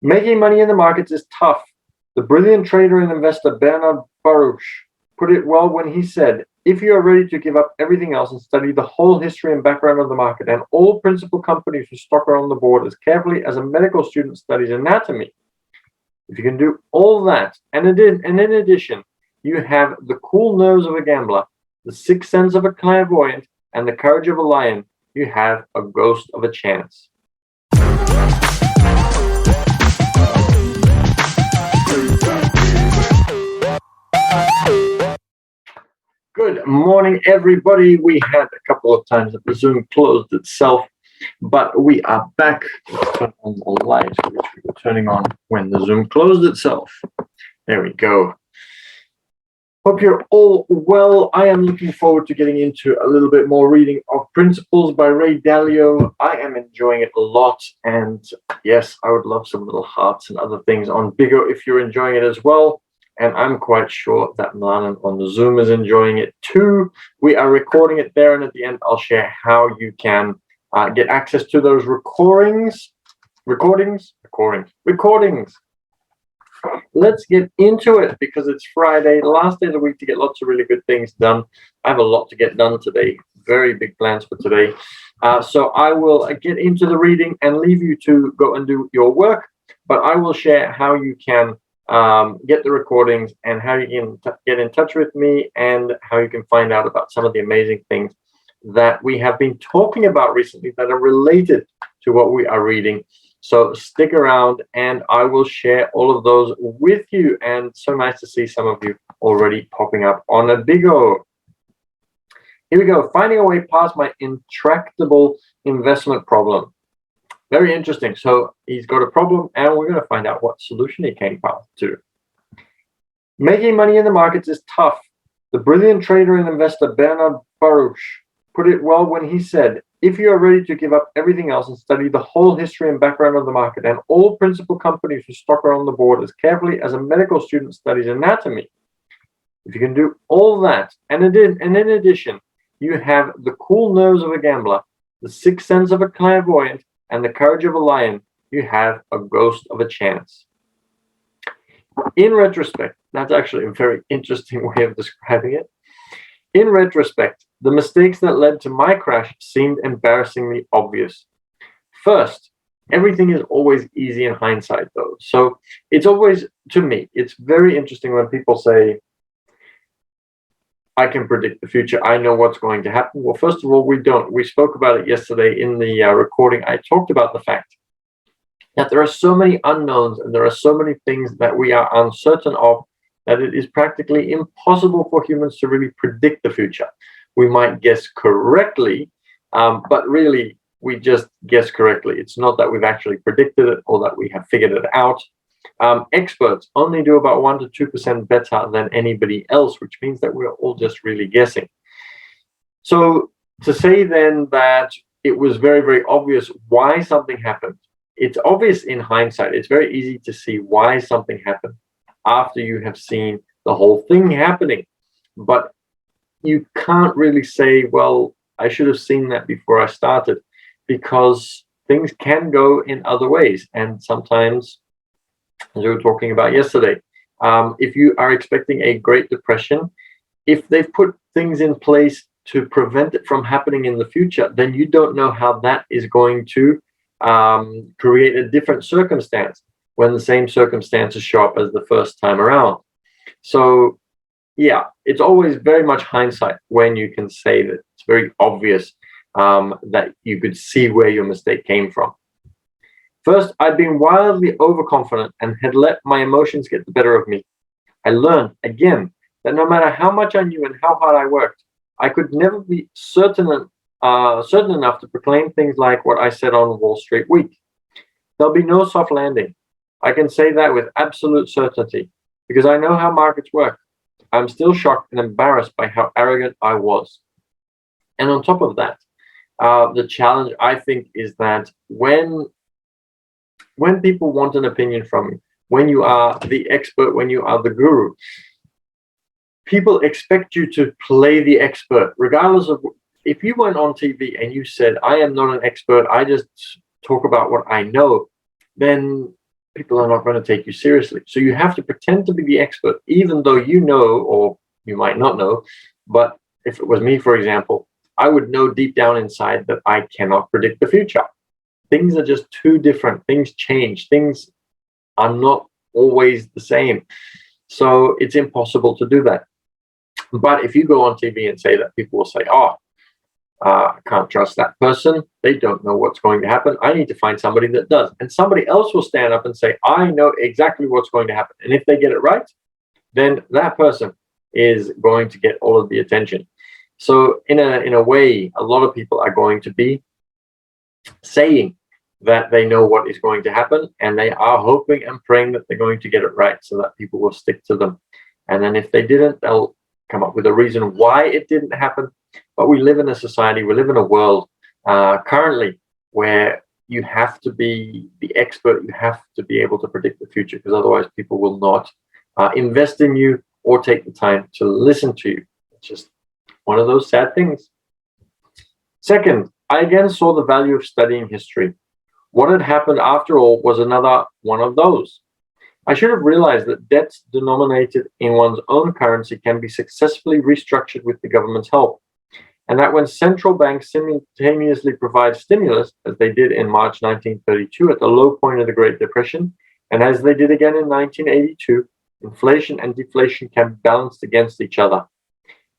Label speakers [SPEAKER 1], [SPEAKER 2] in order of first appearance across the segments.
[SPEAKER 1] Making money in the markets is tough. The brilliant trader and investor Baruch put it well when he said, if you are ready to give up everything else and study the whole history and background of the market and all principal companies whose stock are on the board as carefully as a medical student studies anatomy, if you can do all that, and in addition, you have the cool nose of a gambler, the sixth sense of a clairvoyant, and the courage of a lion, you have a ghost of a chance. Good morning, everybody. We had a couple of times that the Zoom closed itself, but we are back. Let's turn on the light, which we were turning on when the Zoom closed itself. There we go. Hope you're all well. I am looking forward to getting into a little bit more reading of Principles by Dalio. I am enjoying it a lot. And yes, I would love some little hearts and other things on Bigger if you're enjoying it as well. And I'm quite sure that Mladen on the Zoom is enjoying it too. We are recording it there, and at the end, I'll share how you can get access to those recordings. Let's get into it because it's Friday, the last day of the week to get lots of really good things done. I have a lot to get done today, very big plans for today. So I will get into the reading and leave you to go and do your work, but I will share how you can get the recordings and how you can get in touch with me and how you can find out about some of the amazing things that we have been talking about recently that are related to what we are reading. So stick around and I will share all of those with you. And so nice to see some of you already popping up on a Bigo. Here we go. Finding a way past my intractable investment problem. Very interesting. So he's got a problem and we're going to find out what solution he came to. Making money in the markets is tough. The brilliant trader and investor Baruch put it well when he said, if you are ready to give up everything else and study the whole history and background of the market and all principal companies whose stock are on the board as carefully as a medical student studies anatomy, if you can do all that, and in addition, you have the cool nose of a gambler, the sixth sense of a clairvoyant, and the courage of a lion, you have a ghost of a chance. In retrospect, that's actually a very interesting way of describing it. In retrospect, the mistakes that led to my crash seemed embarrassingly obvious. First, everything is always easy in hindsight, though. So it's always, to me, it's very interesting when people say, I can predict the future. I know what's going to happen. Well, first of all, we don't. We spoke about it yesterday in the recording. I talked about the fact that there are so many unknowns and there are so many things that we are uncertain of that it is practically impossible for humans to really predict the future. We might guess correctly, but really we just guess correctly. It's not that we've actually predicted it or that we have figured it out. Experts only do about 1% to 2% better than anybody else, which means that we're all just really guessing. So to say then that it was very, very obvious why something happened, it's obvious in hindsight. It's very easy to see why something happened after you have seen the whole thing happening. But you can't really say, well, I should have seen that before I started, because things can go in other ways. And sometimes, as we were talking about yesterday, if you are expecting a Great Depression, if they've put things in place to prevent it from happening in the future, then you don't know how that is going to create a different circumstance when the same circumstances show up as the first time around. So yeah, it's always very much hindsight when you can say that it's very obvious that you could see where your mistake came from. First, I'd been wildly overconfident and had let my emotions get the better of me. I learned, again, that no matter how much I knew and how hard I worked, I could never be certain enough to proclaim things like what I said on Wall Street Week. There'll be no soft landing. I can say that with absolute certainty because I know how markets work. I'm still shocked and embarrassed by how arrogant I was. And on top of that, the challenge, I think, is that when people want an opinion from you, when you are the expert, when you are the guru, people expect you to play the expert, regardless of if you went on TV and you said, I am not an expert, I just talk about what I know, then people are not going to take you seriously. So you have to pretend to be the expert, even though you know, or you might not know. But if it was me, for example, I would know deep down inside that I cannot predict the future. Things are just too different. Things change. Things are not always the same. So it's impossible to do that. But if you go on TV and say that, people will say, oh, I can't trust that person. They don't know what's going to happen. I need to find somebody that does. And somebody else will stand up and say, I know exactly what's going to happen. And if they get it right, then that person is going to get all of the attention. So in a way, a lot of people are going to be saying that they know what is going to happen, and they are hoping and praying that they're going to get it right so that people will stick to them. And then if they didn't, they'll come up with a reason why it didn't happen. But we live in a society, we live in a world currently where you have to be the expert, you have to be able to predict the future, because otherwise people will not invest in you or take the time to listen to you. It's just one of those sad things. Second, I again saw the value of studying history. What had happened, after all, was another one of those. I should have realized that debts denominated in one's own currency can be successfully restructured with the government's help, and that when central banks simultaneously provide stimulus, as they did in March 1932 at the low point of the Great Depression, and as they did again in 1982, inflation and deflation can be balanced against each other.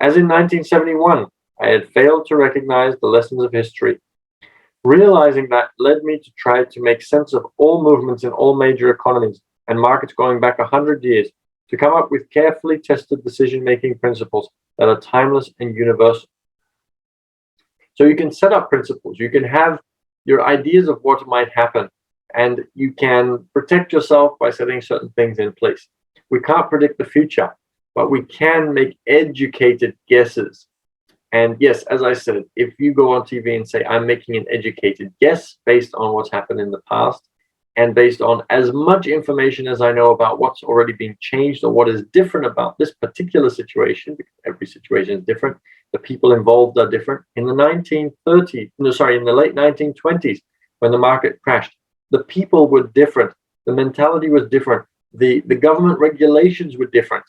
[SPEAKER 1] As in 1971, I had failed to recognize the lessons of history. Realizing that led me to try to make sense of all movements in all major economies and markets going back 100 years, to come up with carefully tested decision-making principles that are timeless and universal. So you can set up principles, you can have your ideas of what might happen, and you can protect yourself by setting certain things in place. We can't predict the future, but we can make educated guesses. And yes, as I said, if you go on TV and say, I'm making an educated guess based on what's happened in the past, and based on as much information as I know about what's already been changed or what is different about this particular situation, because every situation is different, the people involved are different. In the in the late 1920s, when the market crashed, the people were different, the mentality was different, the government regulations were different.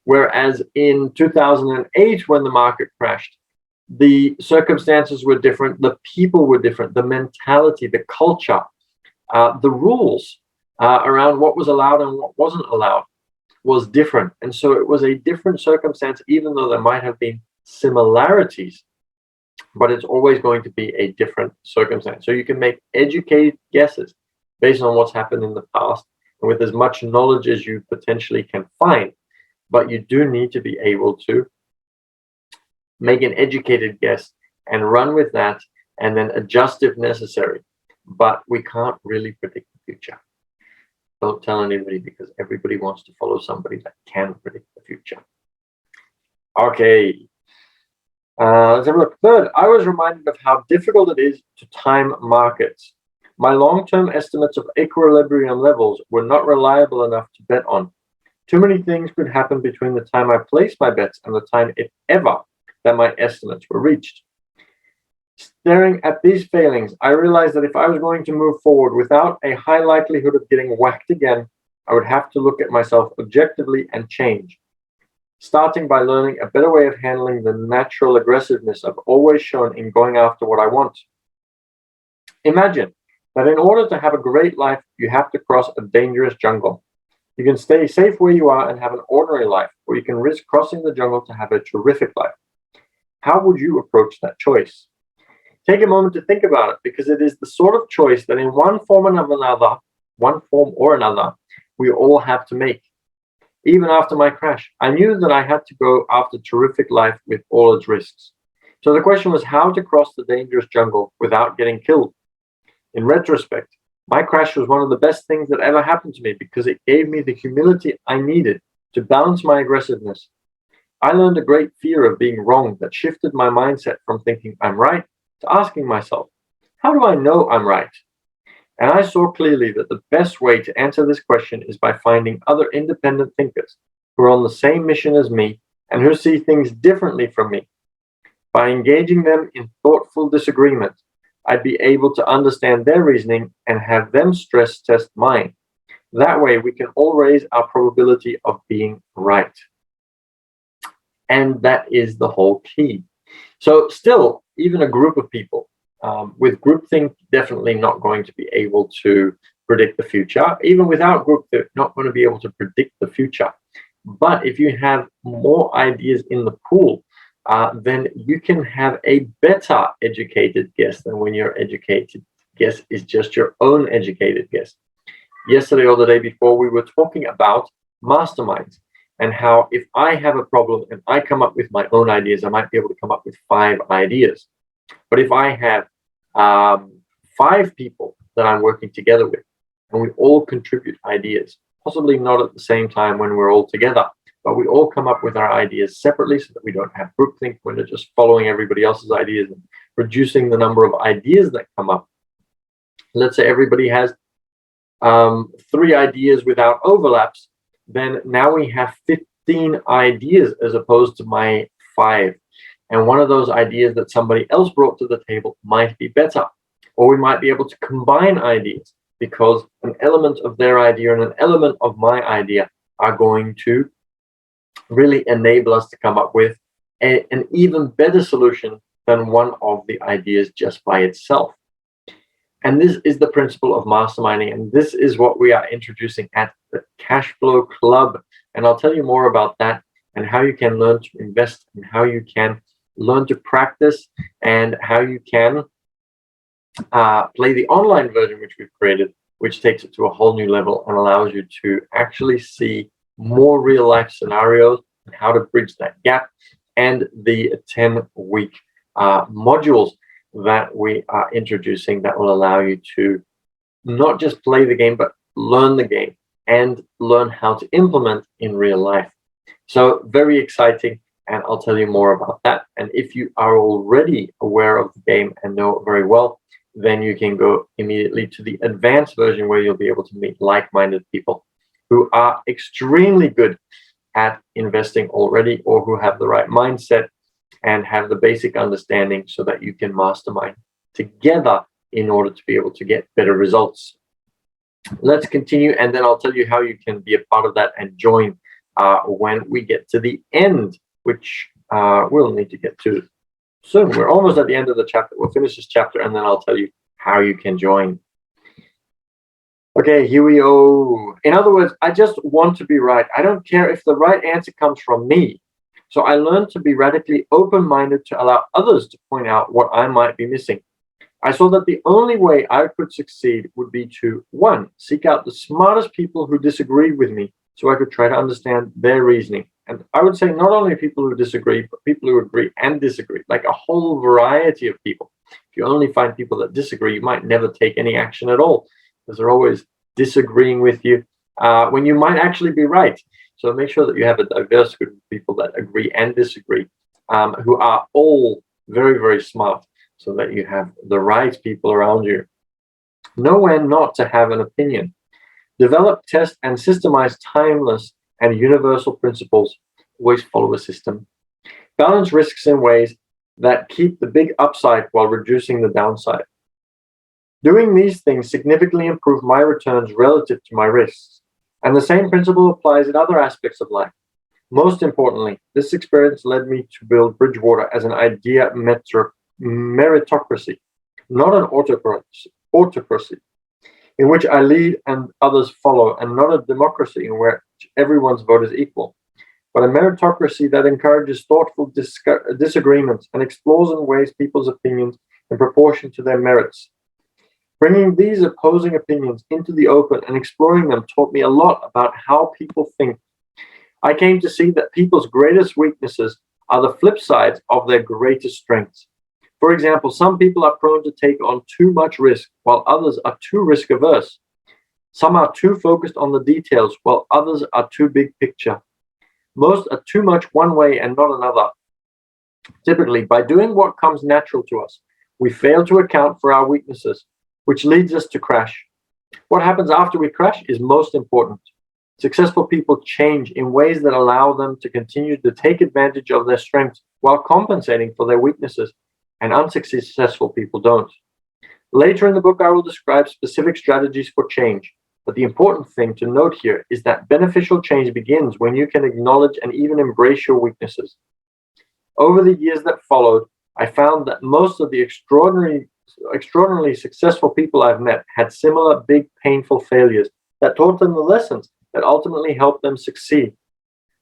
[SPEAKER 1] Whereas in 2008, when the market crashed, the circumstances were different, the people were different, the mentality, the culture, the rules around what was allowed and what wasn't allowed was different. And so it was a different circumstance, even though there might have been similarities, but it's always going to be a different circumstance. So you can make educated guesses based on what's happened in the past and with as much knowledge as you potentially can find. But you do need to be able to make an educated guess and run with that and then adjust if necessary. But we can't really predict the future. Don't tell anybody, because everybody wants to follow somebody that can predict the future. Okay. Let's have a look. Third, I was reminded of how difficult it is to time markets. My long-term estimates of equilibrium levels were not reliable enough to bet on. Too many things could happen between the time I placed my bets and the time, if ever, that my estimates were reached. Staring at these failings, I realized that if I was going to move forward without a high likelihood of getting whacked again, I would have to look at myself objectively and change, starting by learning a better way of handling the natural aggressiveness I've always shown in going after what I want. Imagine that in order to have a great life, you have to cross a dangerous jungle. You can stay safe where you are and have an ordinary life, or you can risk crossing the jungle to have a terrific life. How would you approach that choice? Take a moment to think about it, because it is the sort of choice that in one form or another, we all have to make. Even after my crash, I knew that I had to go after terrific life with all its risks. So the question was how to cross the dangerous jungle without getting killed. In retrospect, my crash was one of the best things that ever happened to me, because it gave me the humility I needed to balance my aggressiveness. I learned a great fear of being wrong that shifted my mindset from thinking I'm right to asking myself, how do I know I'm right? And I saw clearly that the best way to answer this question is by finding other independent thinkers who are on the same mission as me and who see things differently from me. By engaging them in thoughtful disagreement, I'd be able to understand their reasoning and have them stress test mine. That way, we can all raise our probability of being right. And that is the whole key. So still, even a group of people with groupthink, definitely not going to be able to predict the future. Even without groupthink, not going to be able to predict the future. But if you have more ideas in the pool, then you can have a better educated guess than when your educated guess is just your own educated guess. Yesterday or the day before, we were talking about masterminds and how if I have a problem and I come up with my own ideas, I might be able to come up with 5 ideas. But if I have 5 people that I'm working together with and we all contribute ideas, possibly not at the same time when we're all together, but we all come up with our ideas separately so that we don't have groupthink when they're just following everybody else's ideas and reducing the number of ideas that come up. Let's say everybody has 3 ideas without overlaps, then now we have 15 ideas as opposed to my 5. And one of those ideas that somebody else brought to the table might be better. Or we might be able to combine ideas because an element of their idea and an element of my idea are going to really enable us to come up with an even better solution than one of the ideas just by itself. And this is the principle of masterminding. And this is what we are introducing at the Cash Flow Club. And I'll tell you more about that and how you can learn to invest and how you can learn to practice and how you can play the online version, which we've created, which takes it to a whole new level and allows you to actually see more real life scenarios and how to bridge that gap, and the 10-week modules that we are introducing that will allow you to not just play the game, but learn the game and learn how to implement in real life. So very exciting, and I'll tell you more about that. And if you are already aware of the game and know it very well, then you can go immediately to the advanced version where you'll be able to meet like-minded people who are extremely good at investing already or who have the right mindset and have the basic understanding so that you can mastermind together in order to be able to get better results. Let's continue, and then I'll tell you how you can be a part of that and join when we get to the end, which we'll need to get to soon. We're almost at the end of the chapter. We'll finish this chapter, and then I'll tell you how you can join. Okay, here we go. In other words, I just want to be right. I don't care if the right answer comes from me. So I learned to be radically open-minded to allow others to point out what I might be missing. I saw that the only way I could succeed would be to, 1, seek out the smartest people who disagreed with me so I could try to understand their reasoning. And I would say not only people who disagree, but people who agree and disagree, like a whole variety of people. If you only find people that disagree, you might never take any action at all because they're always disagreeing with you when you might actually be right. So make sure that you have a diverse group of people that agree and disagree, who are all very, very smart, so that you have the right people around you. Know when not to have an opinion. Develop, test, and systemize timeless and universal principles. Always follow a system. Balance risks in ways that keep the big upside while reducing the downside. Doing these things significantly improve my returns relative to my risks. And the same principle applies in other aspects of life. Most importantly, this experience led me to build Bridgewater as an idea meritocracy, not an autocracy, in which I lead and others follow, and not a democracy in which everyone's vote is equal, but a meritocracy that encourages thoughtful disagreements and explores and weighs people's opinions in proportion to their merits. Bringing these opposing opinions into the open and exploring them taught me a lot about how people think. I came to see that people's greatest weaknesses are the flip sides of their greatest strengths. For example, some people are prone to take on too much risk, while others are too risk averse. Some are too focused on the details, while others are too big picture. Most are too much one way and not another. Typically, by doing what comes natural to us, we fail to account for our weaknesses, which leads us to crash. What happens after we crash is most important. Successful people change in ways that allow them to continue to take advantage of their strengths while compensating for their weaknesses, and unsuccessful people don't. Later in the book, I will describe specific strategies for change. But the important thing to note here is that beneficial change begins when you can acknowledge and even embrace your weaknesses. Over the years that followed, I found that most of the extraordinarily successful people I've met had similar big, painful failures that taught them the lessons that ultimately helped them succeed.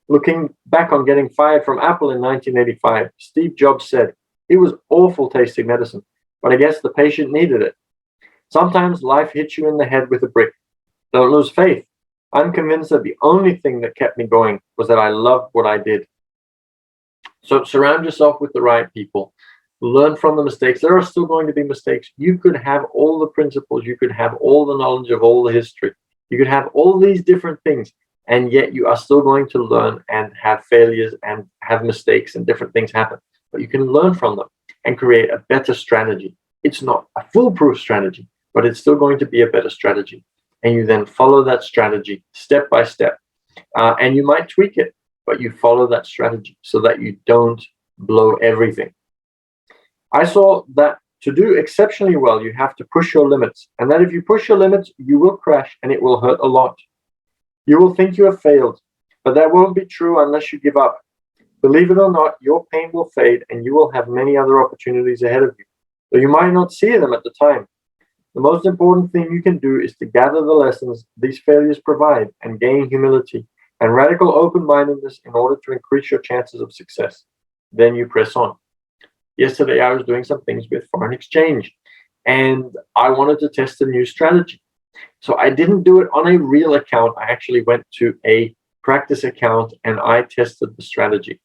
[SPEAKER 1] Looking back on getting fired from Apple in 1985, Steve Jobs said, "It was awful tasting medicine, but I guess the patient needed it." Sometimes life hits you in the head with a brick. Don't lose faith. I'm convinced that the only thing that kept me going was that I loved what I did. So surround yourself with the right people. Learn from the mistakes. There are still going to be mistakes. You could have all the principles. You could have all the knowledge of all the history. You could have all these different things, and yet you are still going to learn and have failures and have mistakes and different things happen. But you can learn from them and create a better strategy. It's not a foolproof strategy, but it's still going to be a better strategy. And you then follow that strategy step by step. And you might tweak it, but you follow that strategy so that you don't blow everything. I saw that to do exceptionally well, you have to push your limits. And that if you push your limits, you will crash and it will hurt a lot. You will think you have failed, but that won't be true unless you give up. Believe it or not, your pain will fade and you will have many other opportunities ahead of you. Though you might not see them at the time. The most important thing you can do is to gather the lessons these failures provide and gain humility and radical open-mindedness in order to increase your chances of success. Then you press on. Yesterday, I was doing some things with foreign exchange, and I wanted to test a new strategy. So I didn't do it on a real account. I actually went to a practice account, and I tested the strategy.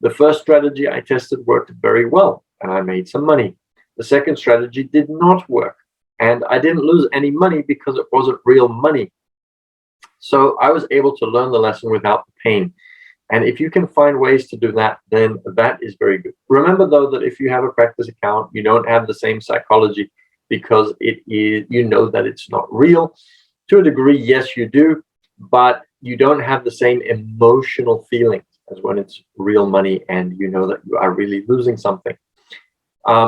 [SPEAKER 1] The first strategy I tested worked very well, and I made some money. The second strategy did not work, and I didn't lose any money because it wasn't real money. So I was able to learn the lesson without the pain. And if you can find ways to do that, then that is very good. Remember, though, that if you have a practice account, you don't have the same psychology because it is, you know that it's not real. To a degree, yes, you do, but you don't have the same emotional feelings as when it's real money and you know that you are really losing something.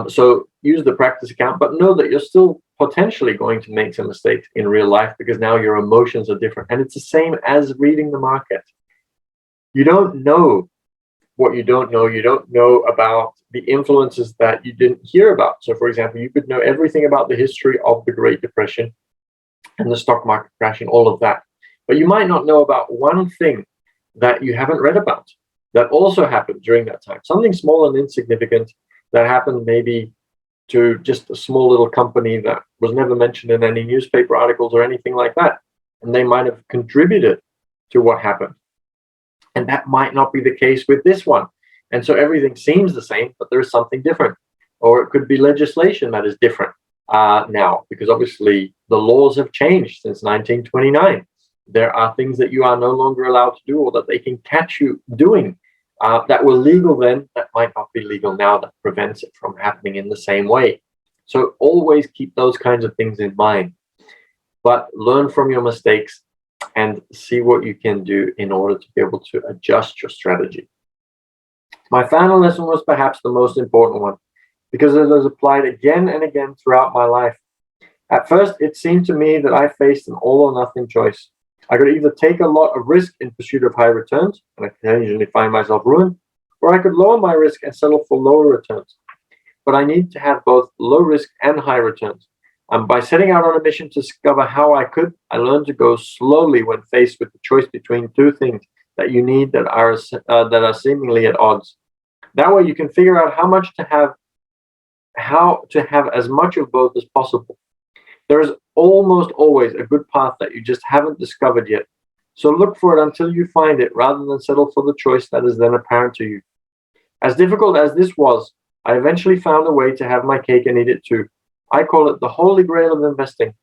[SPEAKER 1] So use the practice account, but know that you're still potentially going to make some mistakes in real life because now your emotions are different. And it's the same as reading the market. You don't know what you don't know. You don't know about the influences that you didn't hear about. So, for example, you could know everything about the history of the Great Depression and the stock market crash and all of that. But you might not know about one thing that you haven't read about that also happened during that time. Something small and insignificant that happened maybe to just a small little company that was never mentioned in any newspaper articles or anything like that. And they might have contributed to what happened. And that might not be the case with this one. And so everything seems the same, but there is something different. Or it could be legislation that is different now, because obviously the laws have changed since 1929. There are things that you are no longer allowed to do or that they can catch you doing that were legal then that might not be legal now, that prevents it from happening in the same way. So always keep those kinds of things in mind. But learn from your mistakes and see what you can do in order to be able to adjust your strategy. My final lesson was perhaps the most important one because it has applied again and again throughout my life. At first, it seemed to me that I faced an all or nothing choice. I could either take a lot of risk in pursuit of high returns, and I occasionally find myself ruined, or I could lower my risk and settle for lower returns. But I need to have both low risk and high returns. By setting out on a mission to discover how I could, I learned to go slowly when faced with the choice between two things that you need that are seemingly at odds. That way you can figure out how to have as much of both as possible. There is almost always a good path that you just haven't discovered yet. So look for it until you find it rather than settle for the choice that is then apparent to you. As difficult as this was, I eventually found a way to have my cake and eat it too. I call it the holy grail of investing,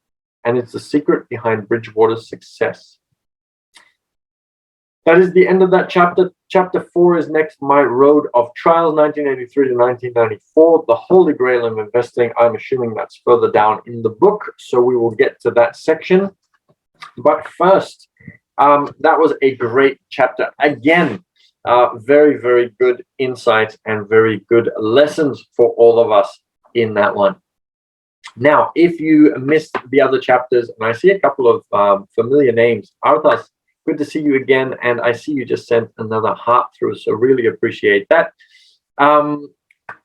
[SPEAKER 1] and it's the secret behind Bridgewater's success. That is the end of that chapter. Chapter 4 is next, My Road of Trials, 1983 to 1994, the holy grail of investing. I'm assuming that's further down in the book, so we will get to that section. But first, that was a great chapter. Again, very, very good insights and very good lessons for all of us in that one. Now, if you missed the other chapters, and I see a couple of familiar names, Arthas, good to see you again, and I see you just sent another heart through, so really appreciate that.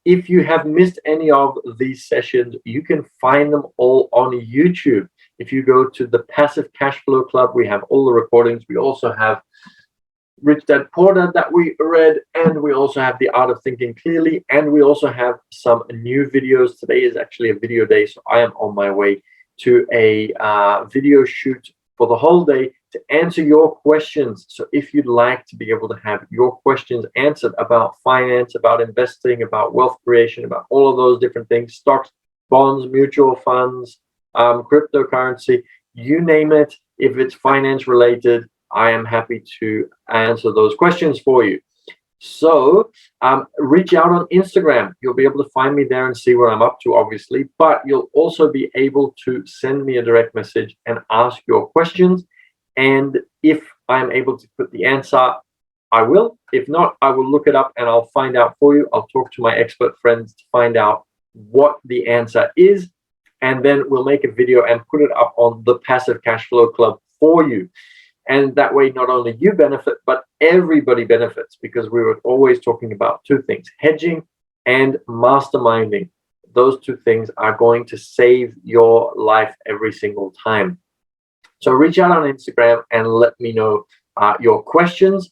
[SPEAKER 1] If you have missed any of these sessions, you can find them all on YouTube. If you go to the Passive Cash Flow Club, we have all the recordings. We also have Rich Dad Poor Dad that we read, and we also have The Art of Thinking Clearly, and we also have some new videos. Today is actually a video day, so I am on my way to a video shoot for the whole day to answer your questions. So if you'd like to be able to have your questions answered about finance, about investing, about wealth creation, about all of those different things, stocks, bonds, mutual funds, cryptocurrency, you name it, if it's finance related, I am happy to answer those questions for you. So reach out on Instagram. You'll be able to find me there and see what I'm up to, obviously, but you'll also be able to send me a direct message and ask your questions. And if I'm able to put the answer, I will. If not, I will look it up and I'll find out for you. I'll talk to my expert friends to find out what the answer is. And then we'll make a video and put it up on the Passive Cash Flow Club for you. And that way, not only you benefit, but everybody benefits, because we were always talking about two things, hedging and masterminding. Those two things are going to save your life every single time. So reach out on Instagram and let me know your questions.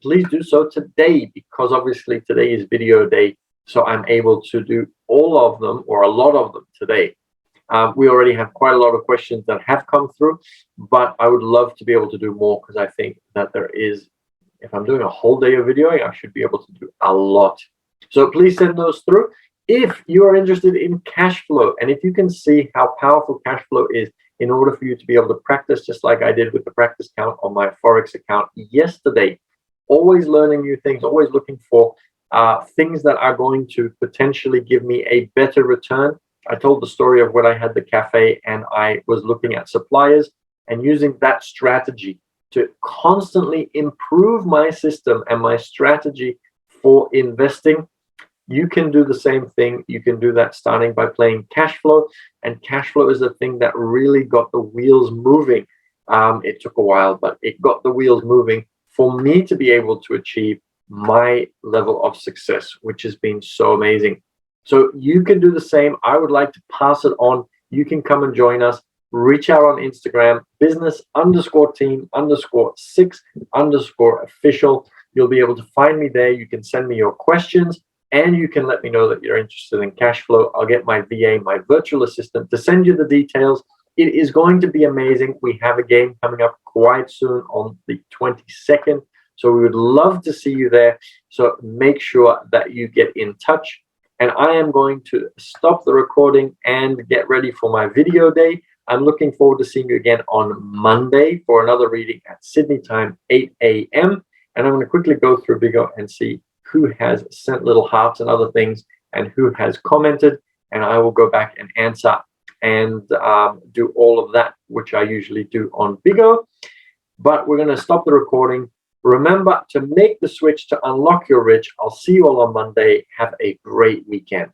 [SPEAKER 1] Please do so today, because obviously today is video day. So I'm able to do all of them, or a lot of them today. We already have quite a lot of questions that have come through, but I would love to be able to do more, because I think that there is, if I'm doing a whole day of videoing, I should be able to do a lot. So please send those through. If you are interested in cash flow, and if you can see how powerful cash flow is in order for you to be able to practice, just like I did with the practice count on my Forex account yesterday, always learning new things, always looking for things that are going to potentially give me a better return. I told the story of when I had the cafe and I was looking at suppliers and using that strategy to constantly improve my system and my strategy for investing. You can do the same thing. You can do that starting by playing cash flow. And cash flow is the thing that really got the wheels moving. It took a while, but it got the wheels moving for me to be able to achieve my level of success, which has been so amazing. So you can do the same. I would like to pass it on. You can come and join us. Reach out on Instagram, business_team_6_official. You'll be able to find me there. You can send me your questions, and you can let me know that you're interested in cash flow. I'll get my VA, my virtual assistant, to send you the details. It is going to be amazing. We have a game coming up quite soon on the 22nd. So we would love to see you there. So make sure that you get in touch. And I am going to stop the recording and get ready for my video day. I'm looking forward to seeing you again on Monday for another reading at Sydney time, 8 a.m. And I'm going to quickly go through Bigo and see who has sent little hearts and other things and who has commented. And I will go back and answer and do all of that, which I usually do on Bigo. But we're going to stop the recording. Remember to make the switch to unlock your rich. I'll see you all on Monday. Have a great weekend.